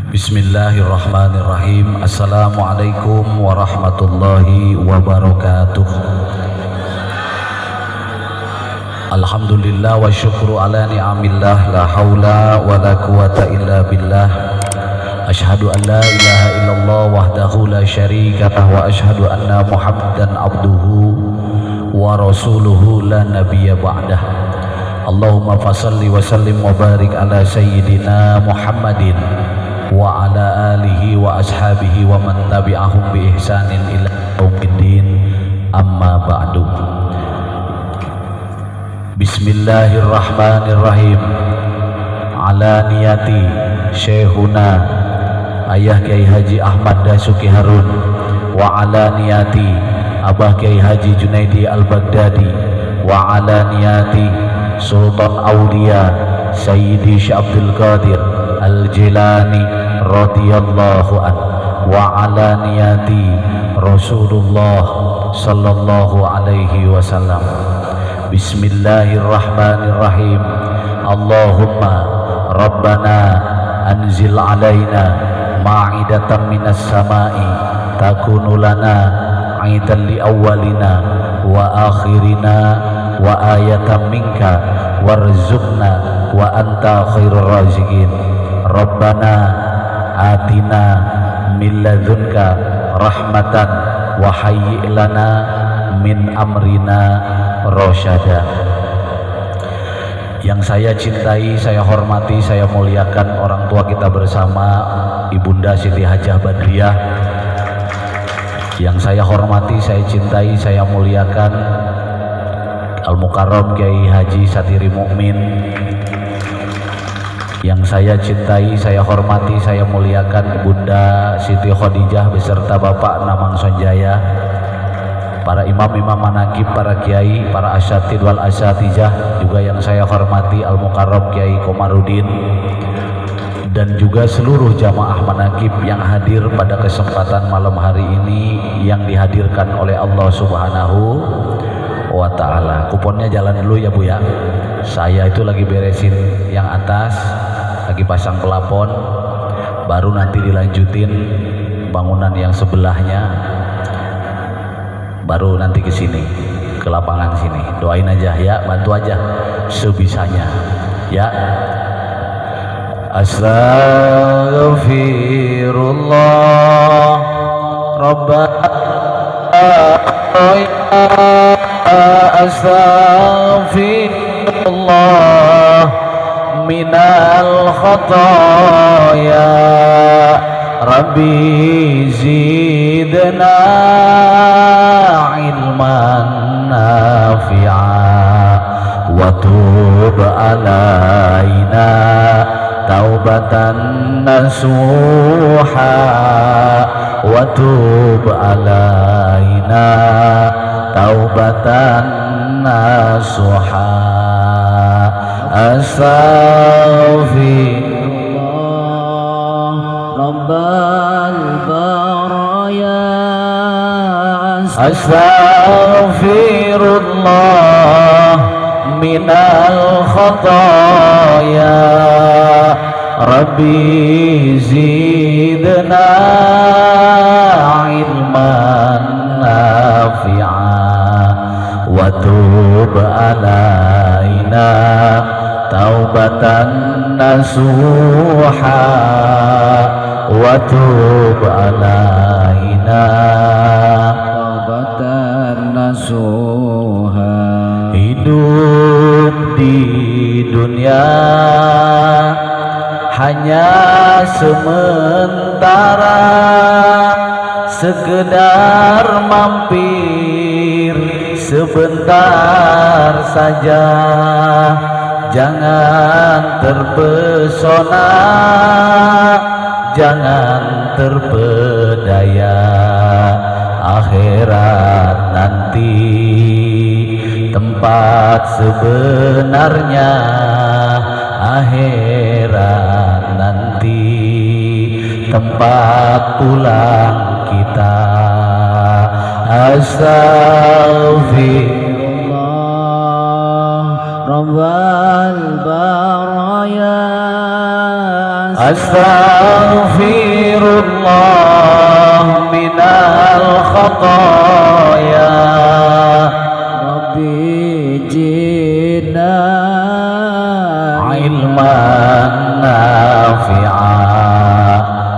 Bismillahirrahmanirrahim. Assalamualaikum warahmatullahi wabarakatuh. Alhamdulillah wa syukru ala ni'amillah, la hawla wa la quwata illa billah. Ashhadu an la ilaha illallah wahdahu la syarika lah wa ashhadu anna Muhammadan abduhu wa rasuluhu la nabiyya ba'dah. Allahumma fasalli wa sallim wa barik ala sayyidina Muhammadin wa ala alihi wa ashabihi wa man tabi'ahum bi ihsanin ila yaumiddin, amma ba'du. Bismillahirrahmanirrahim. Ala niyati Syekhuna Ayah Kiai Haji Ahmad Dasuki Harun wa ala niyati Abah Kiai Haji Junaidi Al-Baghdadi wa ala niyati Sultan Aulia Sayyidi Syekh Abdul Qadir Al-Jilani radhiyallahu an wa ala niyati Rasulullah sallallahu alaihi wasallam. Bismillahirrahmanirrahim. Allahumma Rabbana anzil alaina ma'idatan minas sama'i takunu lana aidan li awwalina wa akhirina wa ayatan minka warzuqna wa anta khairur raziqin. Rabbana atina min ladunka rahmatan wa hayyi' lana min amrina rasyada. Yang saya cintai, saya hormati, saya muliakan orang tua kita bersama, Ibunda Siti Hajah Badriah. Yang saya hormati, saya cintai, saya muliakan Al-Mukarram Kiai Haji Satiri Mukmin. Yang saya cintai, saya hormati, saya muliakan Bunda Siti Khadijah beserta Bapak Namang Sonjaya, para imam-imam manaqib, para kiai, para asyatid wal asyatijah, juga yang saya hormati Al-Mukarram Kiai Komarudin, dan juga seluruh jamaah manaqib yang hadir pada kesempatan malam hari ini yang dihadirkan oleh Allah Subhanahu wa ta'ala. Kuponnya jalan dulu ya Bu ya. Saya itu lagi beresin yang atas, lagi pasang pelapon, baru nanti dilanjutin bangunan yang sebelahnya, baru nanti ke sini, ke lapangan sini. Doain aja ya, bantu aja sebisanya ya. Astaghfirullah Rabbana astaghfirullah minal khataya Rabbi zidna ilman nafi'a wa tub alaina taubatan nasuha wa tub alaina taubatan nasuha. Astaghfirullah Rabbal baraya astaghfirullah minal khataya Rabbi zidna ilman nafi'a wa tub alaina taubatan nasuha wa tub alaina taubatan nasuha. Hidup di dunia hanya sementara, sekedar mampir sebentar saja. Jangan terpesona, jangan terpedaya. Akhirat nanti tempat sebenarnya. Akhirat nanti tempat pulang kita. Astaghfirullah Rabbal baraya astaghfirullah minal khataaya Rabbi jina ilman nafi'a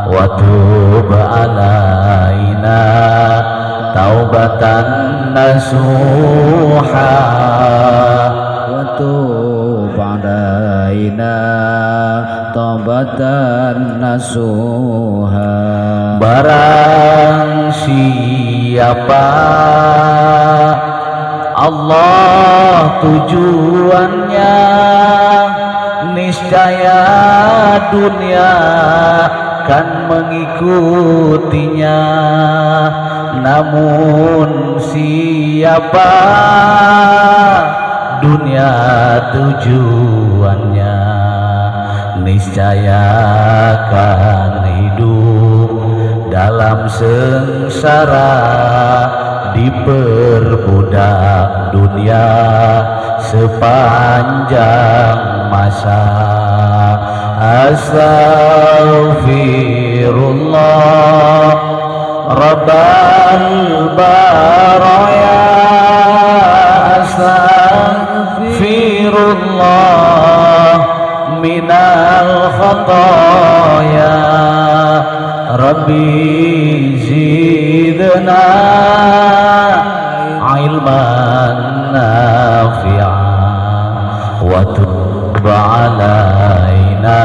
wa tub alaina taubatan nasuha wa tub alaina taubatan nasuha. Barang siapa Allah tujuannya, niscaya dunia kan mengikutinya. Namun siapa dunia tujuannya, niscaya kan hidup dalam sengsara, diperbudak dunia sepanjang masa. Astaghfirullah Rabbal baraya, astaghfirullah minal khataaya Rabbi zidna ilman nafi'a wa tub alaina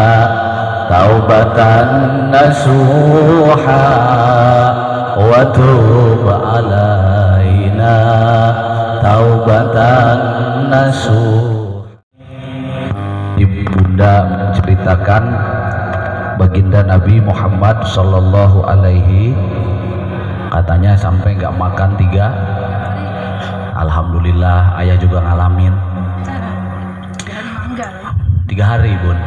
taubatan nasuha wa tub alaina taubatan nasuha. Ibunda menceritakan baginda Nabi Muhammad sallallahu alaihi, katanya sampai nggak makan 3. Alhamdulillah ayah juga ngalamin 3 hari bun.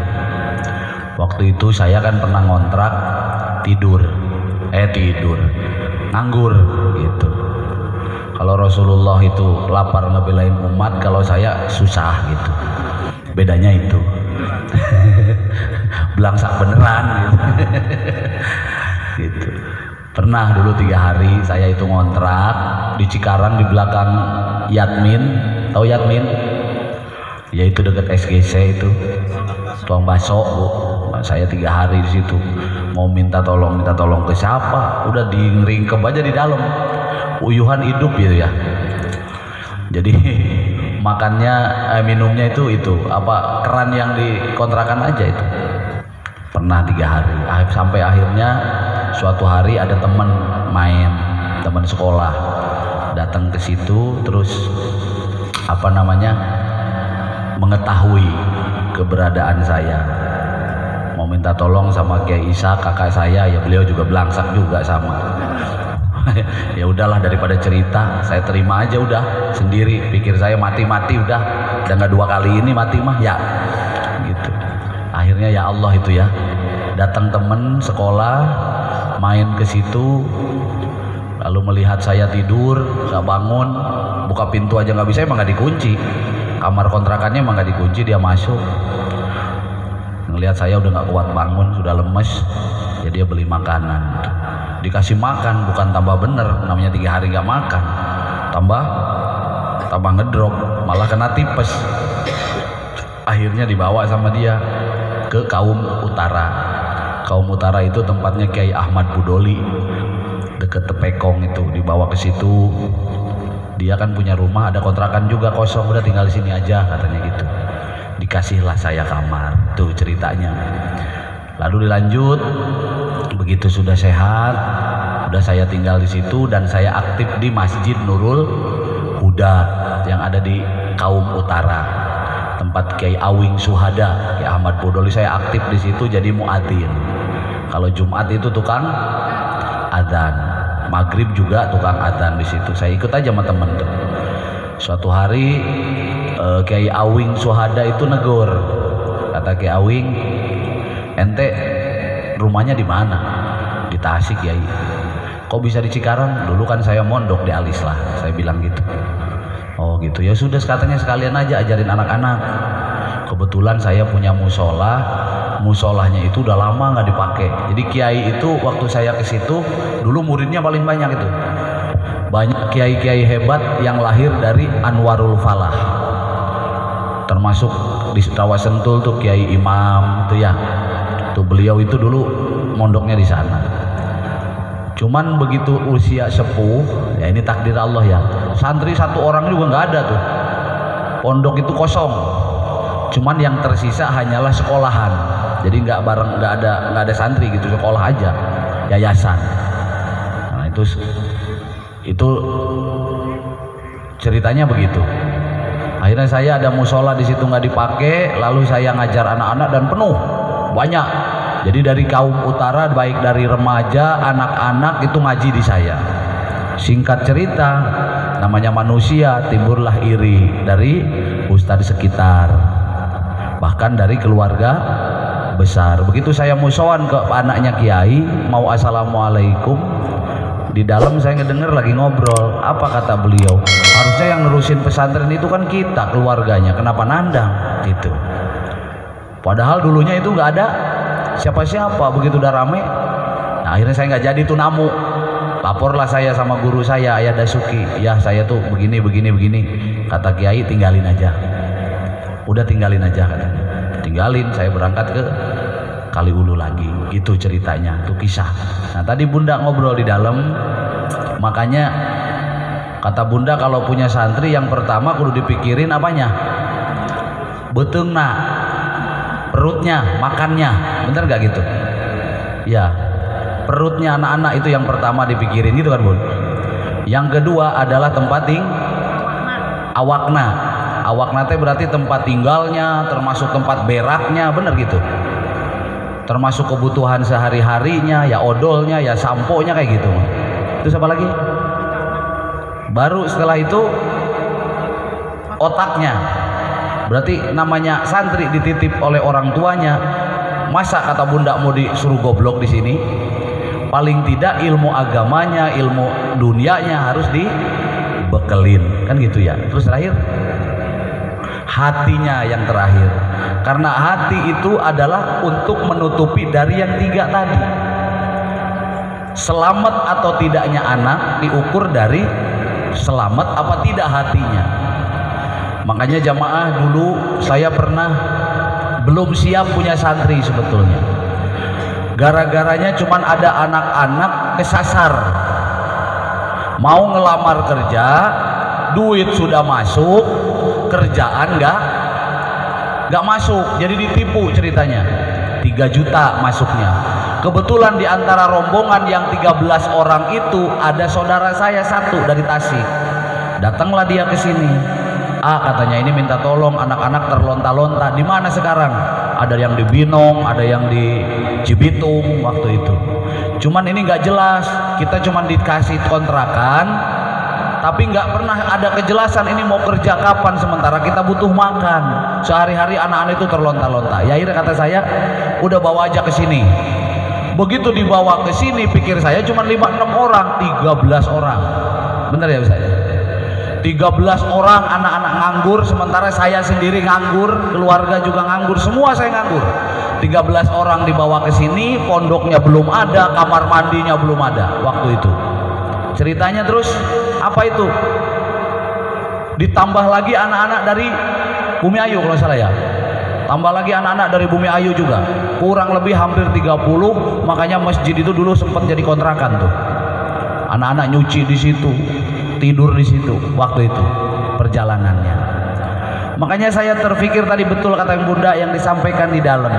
Waktu itu saya kan pernah ngontrak, tidur nganggur gitu. Kalau Rasulullah itu lapar ngebelain umat, kalau saya susah gitu. Bedanya itu belangsak beneran gitu. Gitu. Pernah dulu 3 hari saya itu ngontrak di Cikarang di belakang Yadmin. Tahu Yadmin? Ya itu dekat SGC itu. Tuang bakso, Bu. Saya 3 hari di situ. Mau minta tolong ke siapa? Udah diringkep aja di dalam. Uyuhan hidup gitu ya. Jadi makannya minumnya itu apa keran yang dikontrakan aja itu. Pernah 3 hari. Sampai akhirnya suatu hari ada teman sekolah datang ke situ, terus mengetahui keberadaan saya, mau minta tolong sama Kiai Isa, kakak saya, ya beliau juga belangsak juga sama. Ya udahlah, daripada cerita saya terima aja udah sendiri, pikir saya mati udah nggak 2 kali ini mati mah ya gitu. Akhirnya ya Allah itu ya, datang temen sekolah main ke situ, lalu melihat saya tidur nggak bangun, buka pintu aja nggak bisa, emang nggak dikunci, kamar kontrakannya emang nggak dikunci, dia masuk ngelihat saya udah nggak kuat bangun, sudah lemes, jadi dia beli makanan, dikasih makan, bukan tambah bener, namanya 3 hari nggak makan, tambah ngedrop, malah kena tipes. Akhirnya dibawa sama dia ke Kaum Utara. Kaum Utara itu tempatnya Kiai Ahmad Budoli, deket Tepekong itu, dibawa ke situ. Dia kan punya rumah, ada kontrakan juga kosong, udah tinggal di sini aja katanya gitu. Dikasihlah saya kamar, tuh ceritanya. Lalu dilanjut, begitu sudah sehat, udah saya tinggal di situ dan saya aktif di Masjid Nurul Huda yang ada di Kaum Utara, tempat Kiai Awing Suhada, Kiai Ahmad Budoli. Saya aktif di situ jadi muadzin. Kalau Jumat itu tukang adzan, maghrib juga tukang adzan di situ. Saya ikut aja sama temen tuh. Suatu hari Kiai Awing Suhada itu negur, kata Kiai Awing, ente rumahnya di mana? Di Tasik Kiai. Kok bisa di Cikarang? Dulu kan saya mondok di Alislah, saya bilang gitu. Oh gitu, ya sudah katanya sekalian aja ajarin anak-anak. Kebetulan saya punya musola musolahnya itu udah lama nggak dipakai. Jadi kiai itu waktu saya ke situ dulu muridnya paling banyak itu. Banyak kiai-kiai hebat yang lahir dari Anwarul Falah. Termasuk di Rawa Sentul tuh Kiai Imam tuh ya. Tuh beliau itu dulu mondoknya di sana. Cuman begitu usia sepuh, ya ini takdir Allah ya. Santri satu orang juga nggak ada tuh. Pondok itu kosong. Cuman yang tersisa hanyalah sekolahan. Jadi nggak ada santri gitu, sekolah aja, yayasan. Nah itu ceritanya begitu. Akhirnya saya ada musola di situ nggak dipakai, lalu saya ngajar anak-anak dan penuh banyak. Jadi dari kaum utara, baik dari remaja, anak-anak itu ngaji di saya. Singkat cerita, namanya manusia, timbullah iri dari ustadz sekitar, bahkan dari keluarga besar. Begitu saya musoan ke anaknya kiai, mau assalamualaikum, di dalam saya ngedenger lagi ngobrol. Apa kata beliau? Harusnya yang nerusin pesantren itu kan kita, keluarganya, kenapa nandang gitu. Padahal dulunya itu nggak ada siapa-siapa. Begitu udah rame, nah akhirnya saya nggak jadi tuh namu. Laporlah saya sama guru saya, Ayah Dasuki, ya saya tuh begini. Kata kiai, tinggalin aja. Udah tinggalin aja katanya. Tinggalin, saya berangkat ke Kaliulu lagi. Gitu ceritanya, itu kisah. Nah tadi Bunda ngobrol di dalam, makanya kata Bunda kalau punya santri yang pertama kudu dipikirin apanya? Beteungna, perutnya, makannya, bener gak gitu? Ya, perutnya anak-anak itu yang pertama dipikirin gitu kan Bun. Yang kedua adalah tempat awakna. Awakna teh berarti tempat tinggalnya, termasuk tempat beraknya, bener gitu. Termasuk kebutuhan sehari-harinya, ya odolnya, ya sampo-nya kayak gitu. Terus apa lagi? Baru setelah itu otaknya. Berarti namanya santri dititip oleh orang tuanya. Masa kata Bunda mau disuruh goblok di sini? Paling tidak ilmu agamanya, ilmu dunianya harus dibekelin, kan gitu ya. Terus terakhir hatinya yang terakhir, karena hati itu adalah untuk menutupi dari yang tiga tadi. Selamat atau tidaknya anak diukur dari selamat apa tidak hatinya. Makanya jamaah, dulu saya pernah belum siap punya santri sebetulnya. Gara-garanya cuman ada anak-anak kesasar, mau ngelamar kerja, duit sudah masuk, kerjaan nggak masuk, jadi ditipu ceritanya. 3 juta masuknya. Kebetulan di antara rombongan yang 13 orang itu ada saudara saya satu dari Tasik. Datanglah dia ke sini. Katanya ini minta tolong, anak-anak terlonta-lonta. Di mana sekarang? Ada yang di Binong, ada yang di Cibitung waktu itu. Cuman ini nggak jelas. Kita cuman dikasih kontrakan, tapi nggak pernah ada kejelasan ini mau kerja kapan, sementara kita butuh makan. Sehari-hari anak-anak itu terlonta-lonta. Ya akhirnya kata saya, udah bawa aja ke sini. Begitu dibawa ke sini, pikir saya cuma 5-6 orang, 13 orang. Bener ya Ustaz? 13 orang anak-anak nganggur, sementara saya sendiri nganggur, keluarga juga nganggur, semua saya nganggur. 13 orang dibawa ke sini, pondoknya belum ada, kamar mandinya belum ada waktu itu. Ceritanya terus apa itu? Ditambah lagi anak-anak dari Bumi Ayu kalau salah ya. Tambah lagi anak-anak dari Bumi Ayu juga. Kurang lebih hampir 30, makanya masjid itu dulu sempat jadi kontrakan tuh. Anak-anak nyuci di situ, tidur di situ waktu itu perjalanannya. Makanya saya terpikir tadi betul kata yang Bunda yang disampaikan di dalam.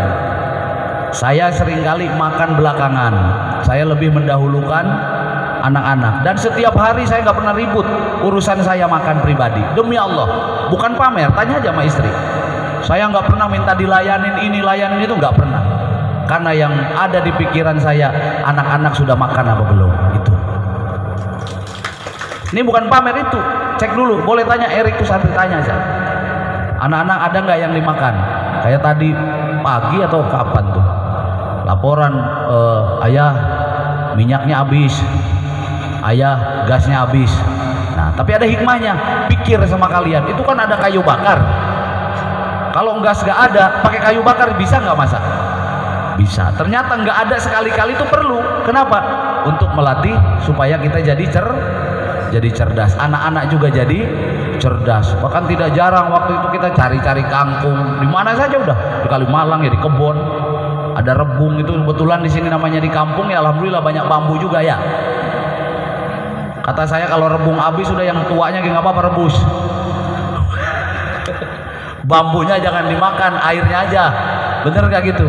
Saya seringkali makan belakangan. Saya lebih mendahulukan anak-anak, dan setiap hari saya nggak pernah ribut urusan saya makan pribadi, demi Allah, bukan pamer. Tanya aja sama istri, saya nggak pernah minta dilayanin ini layanin itu, nggak pernah, karena yang ada di pikiran saya anak-anak sudah makan apa belum. Itu ini bukan pamer, itu cek dulu, boleh tanya Erik tuh, santri tanya aja, anak-anak ada nggak yang dimakan. Kayak tadi pagi atau kapan tuh laporan, ayah minyaknya habis, ayah gasnya habis. Nah tapi ada hikmahnya, pikir sama kalian, itu kan ada kayu bakar. Kalau gas gak ada, pakai kayu bakar bisa nggak masak? bisa. Ternyata nggak ada, sekali-kali itu perlu. Kenapa? Untuk melatih supaya kita jadi cerdas. Anak-anak juga jadi cerdas. Bahkan tidak jarang waktu itu kita cari-cari kangkung di mana saja, udah di Kalimalang ya, di kebun ada rebung itu. Kebetulan di sini namanya di kampung ya, alhamdulillah banyak bambu juga ya. Kata saya kalau rebung habis sudah, yang tuanya nggak apa-apa rebus. Bambunya jangan dimakan, airnya aja. Bener gak gitu?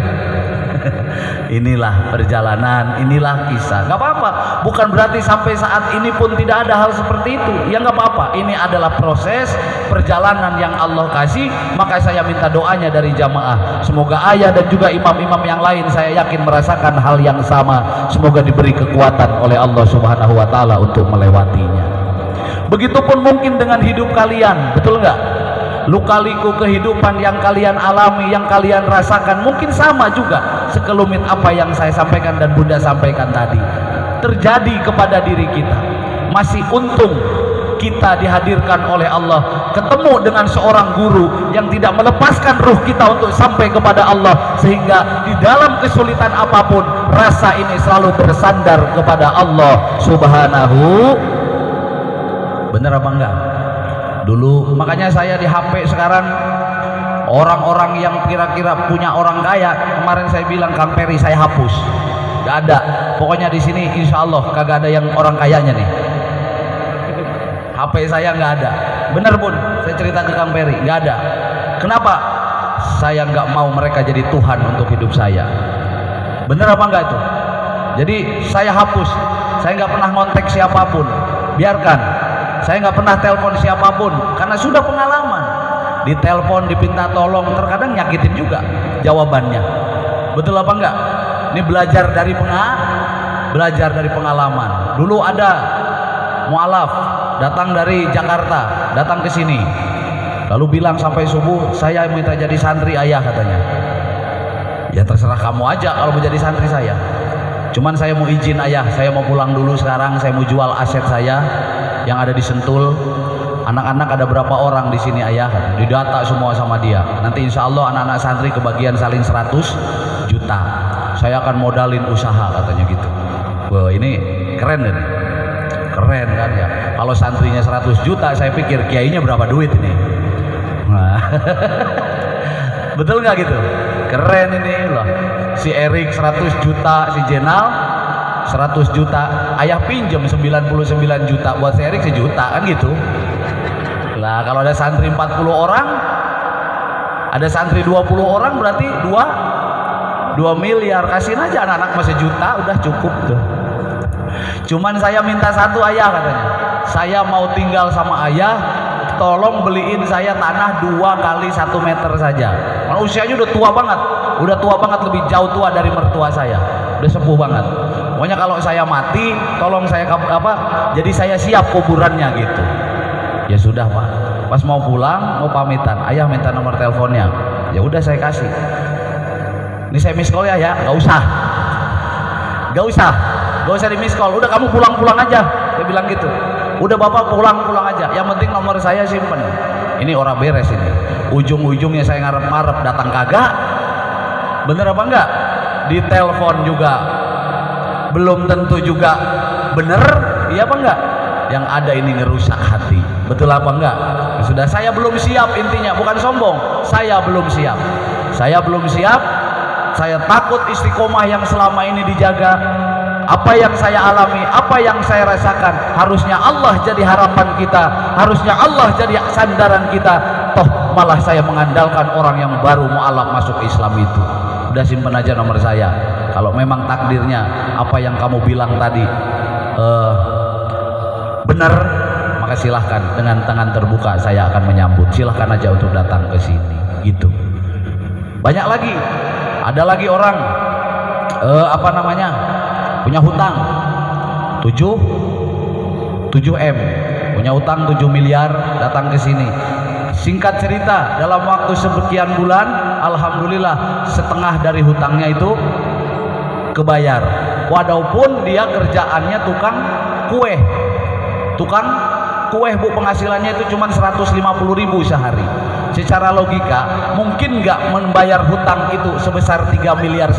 Inilah perjalanan, inilah kisah. Gak apa-apa, bukan berarti sampai saat ini pun tidak ada hal seperti itu. Ya gak apa-apa, ini adalah proses perjalanan yang Allah kasih. Maka saya minta doanya dari jamaah, semoga ayah dan juga imam-imam yang lain, saya yakin merasakan hal yang sama. Semoga diberi kekuatan oleh Allah Subhanahu wa Ta'ala untuk melewatinya. Begitupun mungkin dengan hidup kalian, betul nggak? Luka-liku kehidupan yang kalian alami, yang kalian rasakan mungkin sama juga sekelumit apa yang saya sampaikan dan Bunda sampaikan tadi, terjadi kepada diri kita. Masih untung kita dihadirkan oleh Allah, ketemu dengan seorang guru yang tidak melepaskan ruh kita untuk sampai kepada Allah, sehingga di dalam kesulitan apapun rasa ini selalu bersandar kepada Allah Subhanahu. Bener apa enggak? Dulu makanya saya di HP sekarang, orang-orang yang kira-kira punya orang kaya, kemarin saya bilang Kang Peri saya hapus, gak ada. Pokoknya di sini insya Allah kagak ada yang orang kayanya nih. HP saya nggak ada. Bener Bun, saya cerita ke Kang Peri, nggak ada. Kenapa? Saya nggak mau mereka jadi Tuhan untuk hidup saya. Bener apa enggak itu? Jadi saya hapus, saya nggak pernah ngontek siapapun, biarkan. Saya nggak pernah telepon siapapun karena sudah pengalaman. Ditelepon, dipinta tolong, terkadang nyakitin juga jawabannya. Betul apa enggak? Ini belajar dari pengalaman. Dulu ada mualaf datang dari Jakarta, datang ke sini, lalu bilang sampai subuh, saya minta jadi santri ayah, katanya. Ya terserah kamu aja kalau mau jadi santri saya. Cuman saya mau izin ayah, saya mau pulang dulu sekarang, saya mau jual aset saya yang ada di Sentul. Anak-anak ada berapa orang di sini ayah? Didata semua sama dia. Nanti insya Allah anak-anak santri kebagian saling 100 juta. Saya akan modalin usaha, katanya gitu. Wah, ini keren ini. Keren kan ya. Kalau santrinya 100 juta, saya pikir kiainya berapa duit ini. Nah. Betul nggak gitu? Keren ini loh. Si Erik 100 juta, si Jenal 100 juta, ayah pinjam 99 juta, buat si Erik sejuta, kan gitu. Lah kalau ada santri 40 orang, ada santri 20 orang, berarti 2 miliar. Kasihin aja anak-anak masih juta, udah cukup tuh. Cuman saya minta satu ayah, katanya, saya mau tinggal sama ayah, tolong beliin saya tanah 2 kali 1 meter saja. Karena usianya udah tua banget, lebih jauh tua dari mertua saya, udah sepuh banget. Pokoknya kalau saya mati, tolong saya jadi saya siap kuburannya gitu. Ya sudah Pak, pas mau pulang, mau pamitan, ayah minta nomor teleponnya. Ya udah saya kasih. Ini saya miss call ya, nggak usah di miss call. Udah kamu pulang aja, dia bilang gitu. Udah bapak pulang aja, yang penting nomor saya simpen. Ini orang beres ini. Ujung-ujungnya saya ngarep-ngarep, datang kagak. Bener apa enggak? Di telepon juga belum tentu juga bener, iya apa enggak? Yang ada ini ngerusak hati. Betul apa enggak? Sudah, saya belum siap, intinya bukan sombong, saya belum siap. Saya takut istiqomah yang selama ini dijaga. Apa yang saya alami, apa yang saya rasakan, harusnya Allah jadi harapan kita, harusnya Allah jadi sandaran kita. Toh malah saya mengandalkan orang yang baru mualaf masuk Islam itu. Udah simpen aja nomor saya. Kalau memang takdirnya apa yang kamu bilang tadi benar, maka silahkan dengan tangan terbuka saya akan menyambut. Silahkan aja untuk datang ke sini gitu. Banyak lagi, ada lagi orang punya hutang 7M, punya hutang 7 miliar, datang ke sini. Singkat cerita, dalam waktu sekian bulan, alhamdulillah setengah dari hutangnya itu kebayar. Walaupun dia kerjaannya tukang kue Bu, penghasilannya itu cuma 150.000 sehari. secara logika mungkin nggak membayar hutang itu sebesar 3,5 miliar?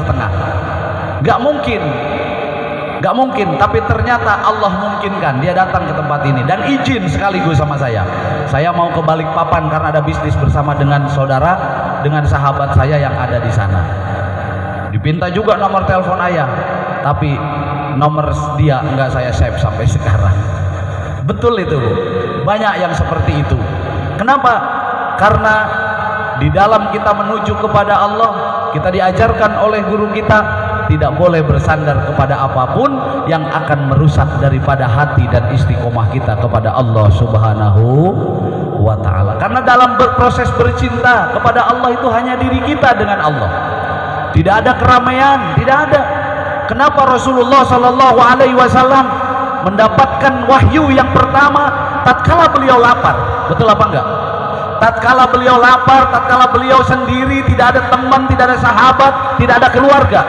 Nggak mungkin, nggak mungkin. Tapi ternyata Allah mungkinkan dia datang ke tempat ini dan izin sekaligus sama saya. Saya mau ke Balikpapan karena ada bisnis bersama dengan saudara, dengan sahabat saya yang ada di sana. Dipinta juga nomor telepon ayah, tapi nomor dia nggak saya save sampai sekarang. Betul itu, Bu. Banyak yang seperti itu. Kenapa? Karena di dalam kita menuju kepada Allah, kita diajarkan oleh guru kita tidak boleh bersandar kepada apapun yang akan merusak daripada hati dan istiqomah kita kepada Allah Subhanahu wa ta'ala. Karena dalam berproses bercinta kepada Allah itu hanya diri kita dengan Allah. Tidak ada keramaian, tidak ada. Kenapa Rasulullah Shallallahu Alaihi Wasallam mendapatkan wahyu yang pertama tatkala beliau lapar? Betul apa enggak? Tatkala beliau lapar, tatkala beliau sendiri, tidak ada teman, tidak ada sahabat, tidak ada keluarga.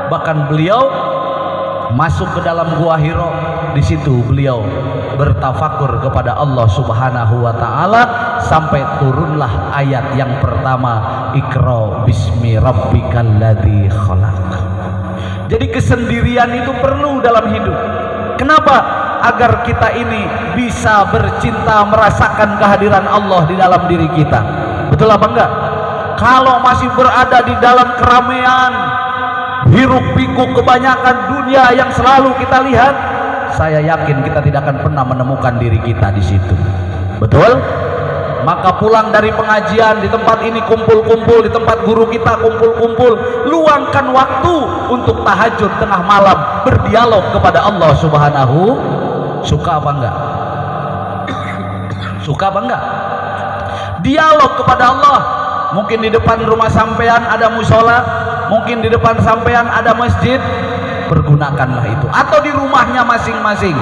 Bahkan beliau masuk ke dalam gua Hiro. Di situ beliau bertafakur kepada Allah Subhanahu wa ta'ala sampai turunlah ayat yang pertama, Iqra bismi rabbikal ladzi khalaq. Jadi kesendirian itu perlu dalam hidup. Kenapa? Agar kita ini bisa bercinta, merasakan kehadiran Allah di dalam diri kita. Betul apa enggak? Kalau masih berada di dalam keramaian, hiruk pikuk kebanyakan dunia yang selalu kita lihat, saya yakin kita tidak akan pernah menemukan diri kita di situ. Betul? Maka pulang dari pengajian, di tempat ini kumpul-kumpul, di tempat guru kita kumpul-kumpul, luangkan waktu untuk tahajud tengah malam, berdialog kepada Allah Subhanahu. Suka apa enggak? Suka apa enggak? Dialog kepada Allah. Mungkin di depan rumah sampean ada musola, mungkin di depan sampean ada masjid, pergunakanlah itu. Atau di rumahnya masing-masing,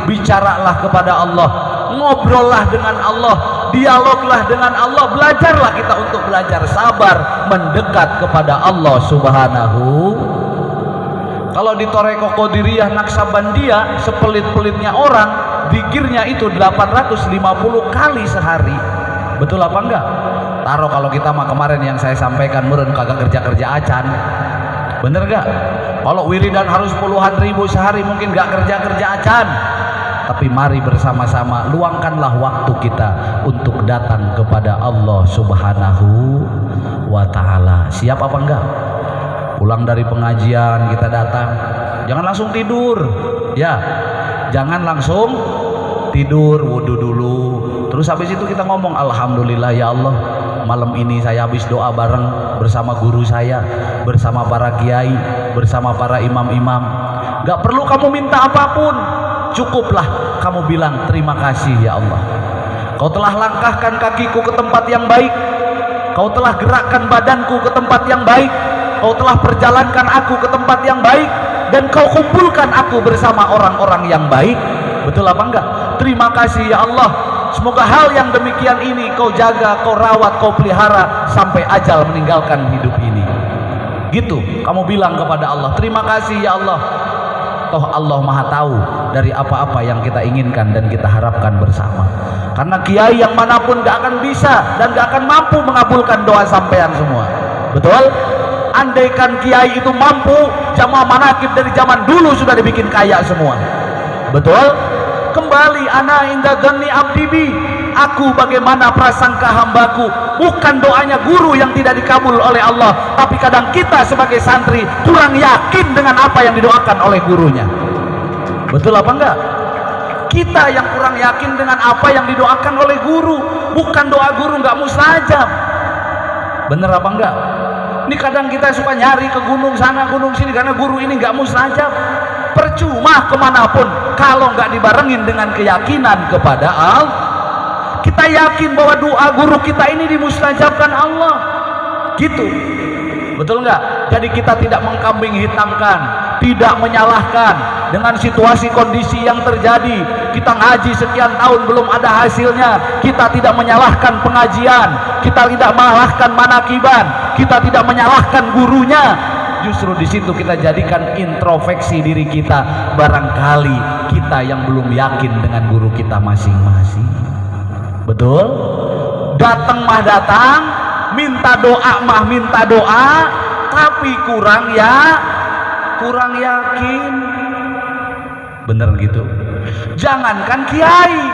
bicaralah kepada Allah, ngobrollah dengan Allah, dialoglah dengan Allah, belajarlah kita untuk belajar sabar mendekat kepada Allah Subhanahu. Kalau di Toreko Qadiriyah Naksabandiyah, sepelit-pelitnya orang zikirnya itu 850 kali sehari. Betul apa enggak? Taruh kalau kita mah kemarin yang saya sampaikan meureun kagak kerja-kerja acan. Bener gak? Kalau wiridan harus puluhan ribu sehari mungkin gak kerja-kerja acan. Tapi mari bersama-sama luangkanlah waktu kita untuk datang kepada Allah Subhanahu wa ta'ala. Siap apa enggak? Pulang dari pengajian kita datang, jangan langsung tidur. Ya, jangan langsung tidur, wudu dulu. Terus habis itu kita ngomong, alhamdulillah ya Allah, malam ini saya habis doa bareng bersama guru saya, bersama para kiai, bersama para imam-imam. Gak perlu kamu minta apapun, cukuplah kamu bilang terima kasih ya Allah. Kau telah langkahkan kakiku ke tempat yang baik, kau telah gerakkan badanku ke tempat yang baik, kau telah perjalankan aku ke tempat yang baik, dan kau kumpulkan aku bersama orang-orang yang baik. Betul apa enggak? Terima kasih ya Allah. Semoga hal yang demikian ini kau jaga, kau rawat, kau pelihara sampai ajal meninggalkan hidup ini. Gitu kamu bilang kepada Allah, terima kasih ya Allah. Toh Allah maha tahu dari apa-apa yang kita inginkan dan kita harapkan bersama. Karena kiai yang manapun gak akan bisa dan gak akan mampu mengabulkan doa sampean semua. Betul? Andaikan kiai itu mampu, jamaah manakib dari zaman dulu sudah dibikin kaya semua. Betul? Kembali ana inda dzanni abdi bi, aku bagaimana prasangka hambaku. Bukan doanya guru yang tidak dikabul oleh Allah, tapi kadang kita sebagai santri kurang yakin dengan apa yang didoakan oleh gurunya. Betul apa enggak? Kita yang kurang yakin dengan apa yang didoakan oleh guru. Bukan doa guru enggak mustajab. Bener apa enggak? Ini kadang kita suka nyari ke gunung sana gunung sini karena guru ini enggak mustajab. Percuma kemanapun kalau enggak dibarengin dengan keyakinan kepada Allah. Kita yakin bahwa doa guru kita ini dimustajabkan Allah. Gitu. Betul enggak? Jadi kita tidak mengkambing hitamkan, tidak menyalahkan dengan situasi kondisi yang terjadi. Kita ngaji sekian tahun belum ada hasilnya, kita tidak menyalahkan pengajian, kita tidak menyalahkan manakiban, kita tidak menyalahkan gurunya. Justru di situ kita jadikan introspeksi diri kita, barangkali kita yang belum yakin dengan guru kita masing-masing. Betul? Datang mah datang, minta doa mah minta doa, tapi kurang yakin. Bener gitu. Jangankan kiai,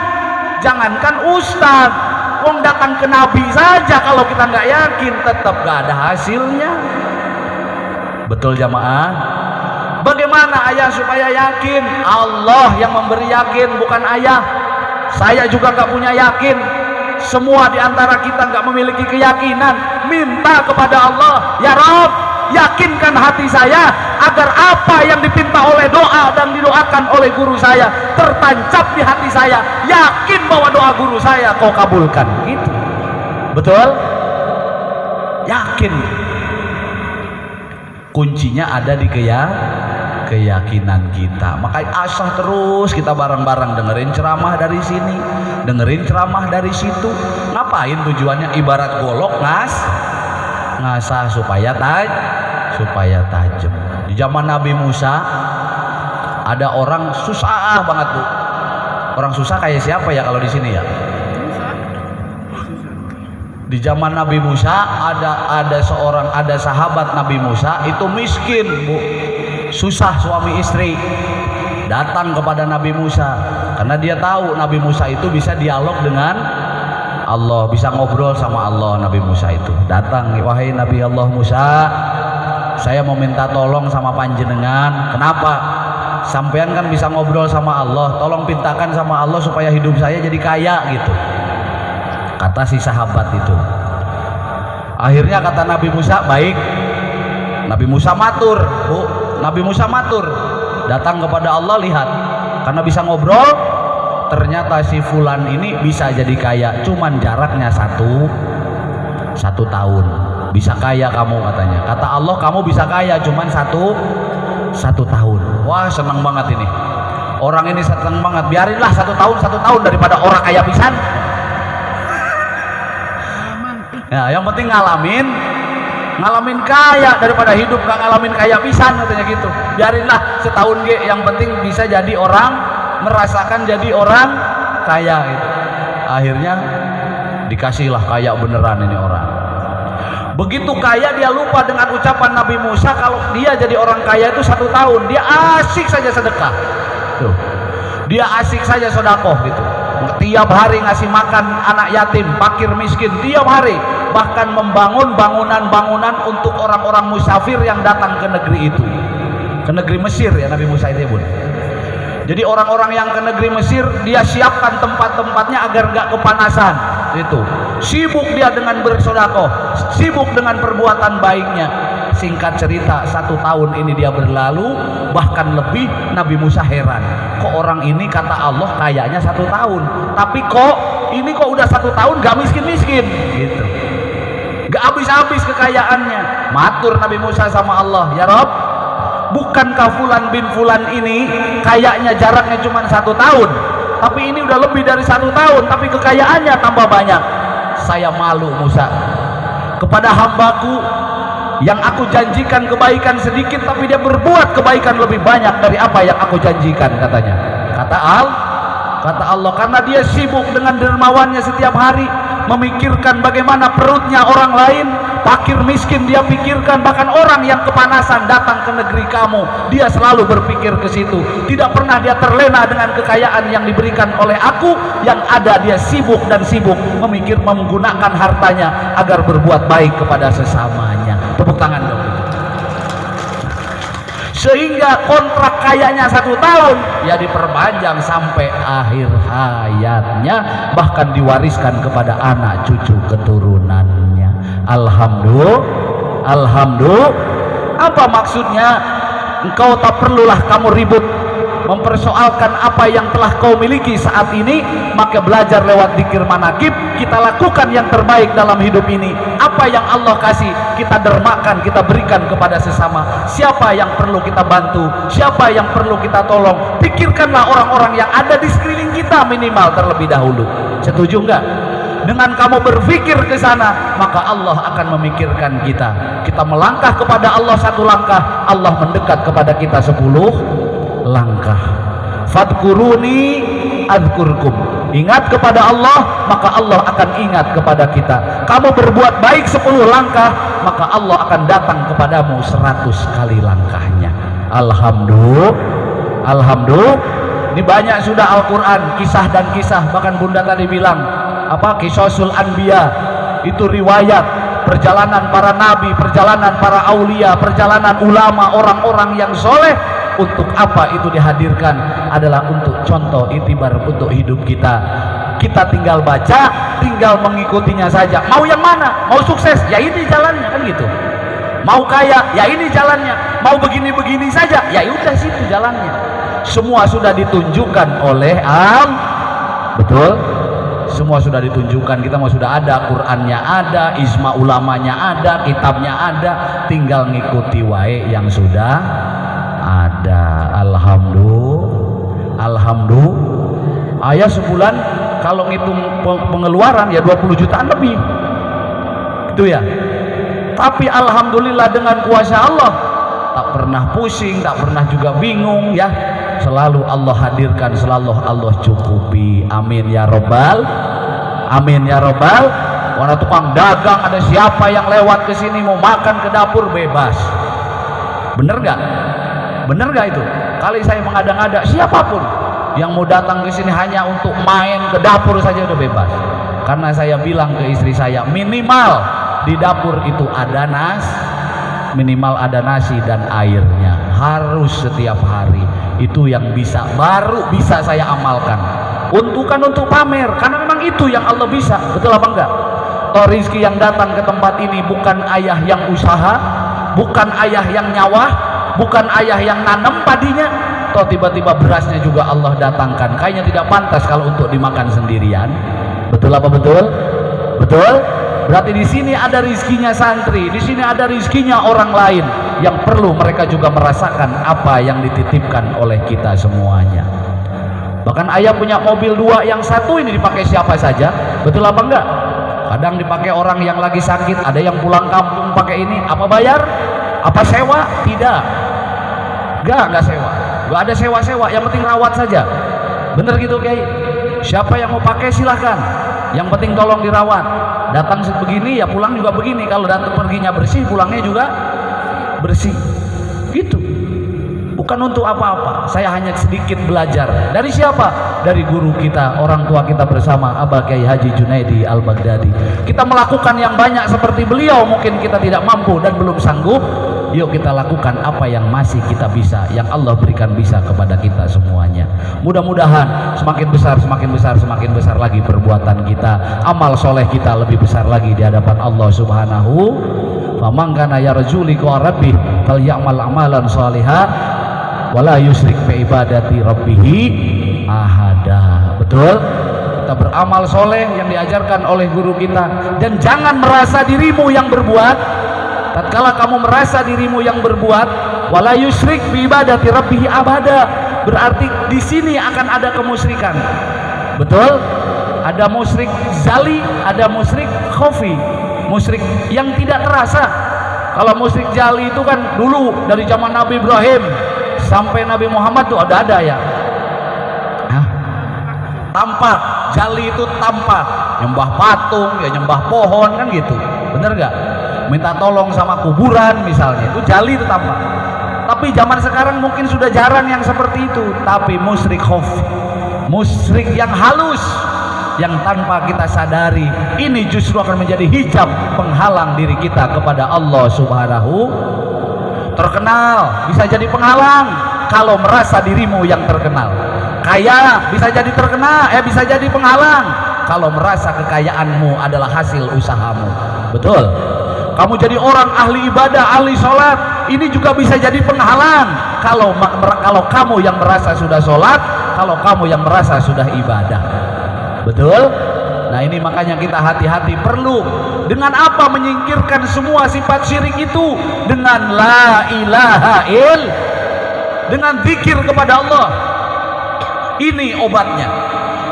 jangankan ustad, wong datang ke nabi saja kalau kita nggak yakin tetap nggak ada hasilnya. Betul jamaah? Bagaimana ayah supaya yakin? Allah yang memberi yakin, bukan ayah. Saya juga nggak punya yakin. Semua di antara kita nggak memiliki keyakinan. Minta kepada Allah, ya Rabb, yakinkan hati saya agar apa yang dipinta oleh doa dan didoakan oleh guru saya tertancap di hati saya. Yakin bahwa doa guru saya kau kabulkan. Itu betul? Yakin. Kuncinya ada di keyakinan kita. Makanya asah terus kita bareng-bareng dengerin ceramah dari sini, dengerin ceramah dari situ. Ngapain tujuannya? Ibarat golok ngasah supaya tajam. Di zaman Nabi Musa ada orang susah banget tuh. Orang susah kayak siapa ya kalau di sini ya? Di zaman Nabi Musa ada sahabat Nabi Musa itu miskin, Bu. Susah suami istri. Datang kepada Nabi Musa karena dia tahu Nabi Musa itu bisa dialog dengan Allah, bisa ngobrol sama Allah. Nabi Musa itu datang, wahai Nabi Allah Musa, saya mau minta tolong sama panjenengan. Kenapa? Sampean kan bisa ngobrol sama Allah, tolong pintakan sama Allah supaya hidup saya jadi kaya gitu, kata si sahabat itu. Akhirnya kata Nabi Musa, baik. Nabi Musa matur, Bu. Nabi Musa matur, datang kepada Allah, lihat, karena bisa ngobrol, ternyata si fulan ini bisa jadi kaya, cuman jaraknya satu tahun. Bisa kaya kamu, katanya. Kata Allah, kamu bisa kaya cuman satu tahun. Wah, senang banget ini. Orang ini senang banget. Biarinlah satu tahun daripada orang kaya pisan. Ya, yang penting ngalamin kaya daripada hidup gak ngalamin kaya pisan, katanya gitu. Biarinlah setahun ge, yang penting bisa jadi orang, merasakan jadi orang kaya gitu. Akhirnya dikasihlah kaya beneran ini orang. Begitu kaya dia lupa dengan ucapan Nabi Musa kalau dia jadi orang kaya itu 1 tahun. Dia asik saja sedekah tuh. Dia asik saja sedekah gitu. Tiap hari ngasih makan anak yatim, fakir miskin, tiap hari. Bahkan membangun bangunan-bangunan untuk orang-orang musafir yang datang ke negeri itu, ke negeri Mesir ya Nabi Musa itu, Bun. Jadi orang-orang yang ke negeri Mesir dia siapkan tempat-tempatnya agar gak kepanasan itu. Sibuk dia dengan bersedekah, sibuk dengan perbuatan baiknya. Singkat cerita, 1 tahun ini dia berlalu, bahkan lebih. Nabi Musa heran, kok orang ini kata Allah kayaknya 1 tahun, tapi kok ini kok udah 1 tahun gak miskin-miskin gitu, gak habis-habis kekayaannya. Matur Nabi Musa sama Allah, ya Rob, bukankah fulan bin fulan ini kayaknya jaraknya cuma 1 tahun, tapi ini udah lebih dari 1 tahun, tapi kekayaannya tambah banyak. Saya malu Musa kepada hambaku yang aku janjikan kebaikan sedikit, tapi dia berbuat kebaikan lebih banyak dari apa yang aku janjikan, katanya. Kata Allah, karena dia sibuk dengan dermawannya setiap hari, memikirkan bagaimana perutnya orang lain, fakir miskin dia pikirkan, bahkan orang yang kepanasan datang ke negeri kamu, dia selalu berpikir ke situ. Tidak pernah dia terlena dengan kekayaan yang diberikan oleh aku. Yang ada dia sibuk menggunakan hartanya agar berbuat baik kepada sesamanya. Tepuk tangan dong. Sehingga kontrak kayanya 1 tahun ya diperpanjang sampai akhir hayatnya, bahkan diwariskan kepada anak cucu keturunannya. Alhamdulillah. Apa maksudnya? Engkau tak perlulah kamu ribut mempersoalkan apa yang telah kau miliki saat ini, maka belajar lewat zikir manakib. Kita lakukan yang terbaik dalam hidup ini. Apa yang Allah kasih kita dermakan, kita berikan kepada sesama. Siapa yang perlu kita bantu, siapa yang perlu kita tolong, pikirkanlah orang-orang yang ada di sekeliling kita minimal terlebih dahulu. Setuju enggak? Dengan kamu berpikir ke sana, maka Allah akan memikirkan kita. Kita melangkah kepada Allah 1 langkah, Allah mendekat kepada kita 10 langkah. Fadkuruni adzkurkum. ingat kepada Allah, maka Allah akan ingat kepada kita. Kamu berbuat baik 10 langkah, maka Allah akan datang kepadamu 100 kali langkahnya. Alhamdulillah. Alhamdulillah. Ini banyak sudah Al-Quran, kisah dan kisah. Bahkan Bunda tadi bilang apa, Qisasul Anbiya, itu riwayat perjalanan para nabi, perjalanan para aulia, perjalanan ulama, orang-orang yang soleh. Untuk apa itu dihadirkan? Adalah untuk contoh itibar untuk hidup kita. Kita tinggal baca, tinggal mengikutinya saja. Mau yang mana? Mau sukses? Ya ini jalannya, kan gitu. Mau kaya? Ya ini jalannya. Mau begini-begini saja? Ya udah situ jalannya. Semua sudah ditunjukkan oleh betul? Semua sudah ditunjukkan. Kita mau sudah ada, Qurannya ada, ijma ulamanya ada, kitabnya ada, tinggal ngikuti wae yang sudah ada. Alhamdulillah. Alhamdulillah. Ayah sebulan kalau ngitung pengeluaran ya 20 jutaan lebih, itu ya. Tapi alhamdulillah dengan kuasa Allah tak pernah pusing, tak pernah juga bingung ya. Selalu Allah hadirkan, selalu Allah cukupi. Amin ya robbal, amin ya robbal. Warna tukang dagang, ada siapa yang lewat ke sini mau makan ke dapur, bebas. Bener gak? Bener gak itu? Kali saya mengada-ngada, siapapun yang mau datang ke sini hanya untuk main ke dapur saja udah bebas. Karena saya bilang ke istri saya, minimal di dapur itu ada minimal ada nasi dan airnya, harus setiap hari. Itu yang bisa, baru bisa saya amalkan. Bukan untuk pamer, karena memang itu yang Allah bisa. Betul apa enggak? Toh rizki yang datang ke tempat ini bukan ayah yang usaha, bukan ayah yang nyawah, bukan ayah yang nanam padinya. Toh tiba-tiba berasnya juga Allah datangkan. Kayaknya tidak pantas kalau untuk dimakan sendirian. Betul apa betul? Betul? Berarti di sini ada rizkinya santri, di sini ada rizkinya orang lain yang perlu mereka juga merasakan apa yang dititipkan oleh kita semuanya. Bahkan ayah punya mobil 2, yang satu ini dipakai siapa saja. Betul apa enggak? Kadang dipakai orang yang lagi sakit, ada yang pulang kampung pakai ini. Apa bayar? Apa sewa? Tidak. Enggak sewa. Enggak ada sewa-sewa, yang penting rawat saja. Bener gitu Kiai? Siapa yang mau pakai silahkan, yang penting tolong dirawat. Datang begini ya pulang juga begini. Kalau datang perginya bersih, pulangnya juga bersih. Gitu. Bukan untuk apa-apa. Saya hanya sedikit belajar. Dari siapa? Dari guru kita, orang tua kita bersama, Abah Kiai Haji Junaidi Al-Baghdadi. Kita melakukan yang banyak seperti beliau. Mungkin kita tidak mampu dan belum sanggup. Yuk kita lakukan apa yang masih kita bisa, yang Allah berikan bisa kepada kita semuanya. Mudah-mudahan semakin besar, semakin besar, semakin besar lagi perbuatan kita, amal soleh kita lebih besar lagi di hadapan Allah Subhanahu. Faman kana yarju liqa rabbih falyamal amalan shalihan wala yusyrik bi ibadati rabbih ahada. Betul? Kita beramal soleh yang diajarkan oleh guru kita, dan jangan merasa dirimu yang berbuat. Tatkala kamu merasa dirimu yang berbuat, wala yusyrik bi ibadati rabbih abada, berarti di sini akan ada kemusyrikan. Betul? Ada musyrik zali, ada musyrik khafi, musyrik yang tidak terasa. Kalau musyrik jali itu kan dulu dari zaman Nabi Ibrahim sampai Nabi Muhammad tuh ada ya. Tampak, jali itu tampak, nyembah patung, ya nyembah pohon kan gitu. Bener gak? Minta tolong sama kuburan misalnya, itu jali itu tampak. Tapi zaman sekarang mungkin sudah jarang yang seperti itu. Tapi musyrik khafi, musyrik yang halus, yang tanpa kita sadari, ini justru akan menjadi hijab penghalang diri kita kepada Allah Subhanahu. Terkenal bisa jadi penghalang kalau merasa dirimu yang terkenal. Kaya bisa jadi terkenal, bisa jadi penghalang kalau merasa kekayaanmu adalah hasil usahamu. Betul? Kamu jadi orang ahli ibadah, ahli sholat, ini juga bisa jadi penghalang kalau kamu yang merasa sudah sholat, kalau kamu yang merasa sudah ibadah. Betul? Nah ini makanya kita hati-hati, perlu dengan apa menyingkirkan semua sifat syirik itu, dengan la ilaha il, dengan zikir kepada Allah. Ini obatnya,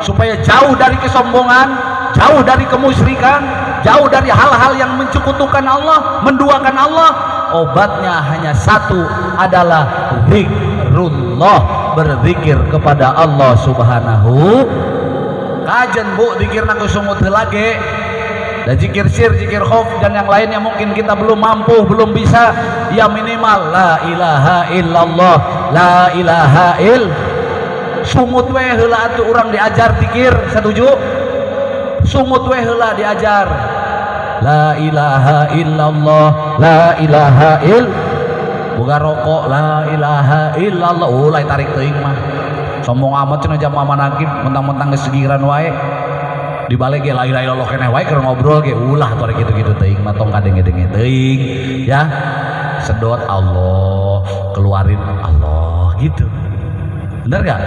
supaya jauh dari kesombongan, jauh dari kemusyrikan, jauh dari hal-hal yang mencukutukan Allah, menduakan Allah. Obatnya hanya satu, adalah zikrullah, berzikir kepada Allah Subhanahu. kajen Bu dikirna kusungut lagi dan zikir sir, zikir khauf dan yang lainnya mungkin kita belum mampu, belum bisa, ya minimal la ilaha illallah, la ilaha sumut we heula atuh urang diajar zikir, setuju? Sumut we heula diajar la ilaha illallah, la ilaha boga rokok la ilaha illallah, lain tarik teuing mah sombong amat cenah jamaah manakib mentang-mentang geus segiran wae dibalik ge la ilaha illallah keneh wae keur ngobrol ge ulah tore kitu-kitu teuing mah tong kadenge-denge teuing ya, sedot Allah, keluarin Allah gitu, bener gak?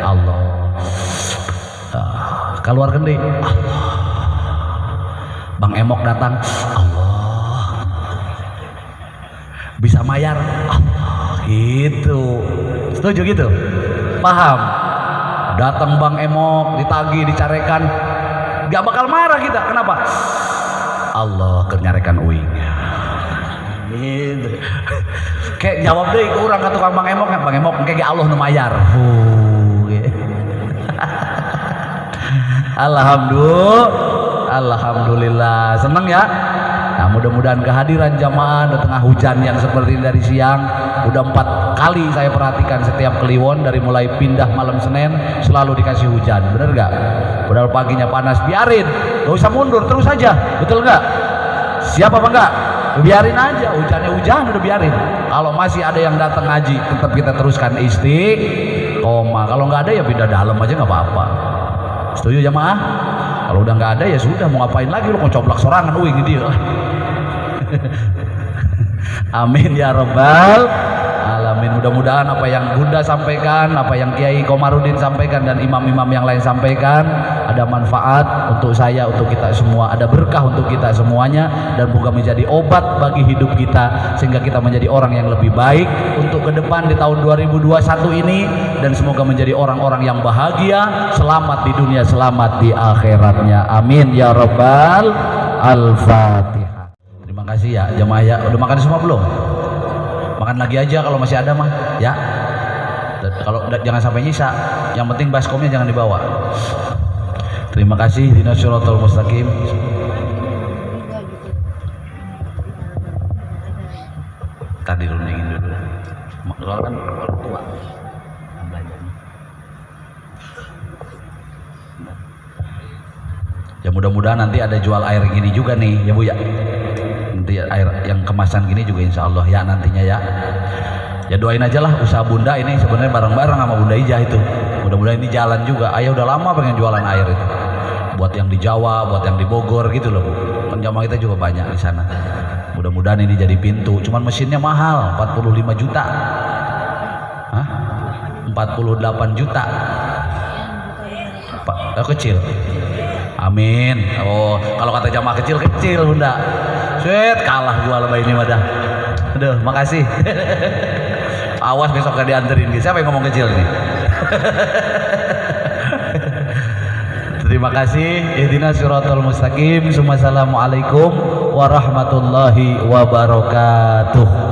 Allah keluarkan deh Allah, Bang Emok datang Allah, bisa mayar Allah gitu, setuju gitu? Paham? Datang Bang Emok ditagih dicarekan gak bakal marah kita, kenapa? Allah kenyarekan uing gitu. Kayak jawab deh ke orang ke tukang Bang Emok, Bang Emok kayak Allah nu mayar. Alhamdulillah seneng ya. Nah mudah-mudahan kehadiran jamaah di tengah hujan yang seperti ini dari siang, udah 4 kali saya perhatikan setiap Kliwon dari mulai pindah malam Senin selalu dikasih hujan, bener gak? Padahal paginya panas, biarin, gak usah mundur, terus aja, betul gak? Siapa apa enggak? Biarin aja, hujannya hujan udah biarin. Kalau masih ada yang datang ngaji, tetap kita teruskan istiqomah. Kalau nggak ada ya pindah dalam aja nggak apa-apa. Setuju jamaah? Kalau udah nggak ada ya sudah, mau ngapain lagi, lu mau coplak sorangan uing dia. Amin ya rabbal alamin. Mudah-mudahan apa yang Bunda sampaikan, apa yang Kiai Komarudin sampaikan dan imam-imam yang lain sampaikan ada manfaat untuk saya, untuk kita semua, ada berkah untuk kita semuanya, dan semoga menjadi obat bagi hidup kita sehingga kita menjadi orang yang lebih baik untuk ke depan di tahun 2021 ini, dan semoga menjadi orang-orang yang bahagia, selamat di dunia, selamat di akhiratnya. Amin ya rabbal al-fatihah. Terima kasih ya jamaah ya. Udah makan semua belum? Makan lagi aja kalau masih ada mah ya. Kalau jangan sampai nyisa, yang penting baskomnya jangan dibawa. Terima kasih. Ihdinas siratal mustaqim. Tadi rundingin dulu. Soalnya kan orang tua belajarnya. Ya mudah-mudahan nanti ada jual air gini juga nih ya Bu ya. Nanti air yang kemasan gini juga insya Allah ya nantinya ya. Ya doain aja lah usaha Bunda ini, sebenarnya bareng-bareng sama Bunda Ijah itu. Mudah-mudahan ini jalan juga. Ayah udah lama pengen jualan air itu. Buat yang di Jawa, buat yang di Bogor gitu loh Bu. Kan jamaah kita juga banyak di sana. Mudah-mudahan ini jadi pintu. Cuman mesinnya mahal, 45 juta. Hah? 48 juta. Kecil. Amin. Oh, kalau kata jamaah kecil Bunda. Sweet, kalah gua lebay ini mah dah. Aduh, makasih. Awas besok gak dianterin. Siapa yang ngomong kecil nih? Terima kasih. Ihdinas siratal mustaqim. Assalamualaikum warahmatullahi wabarakatuh.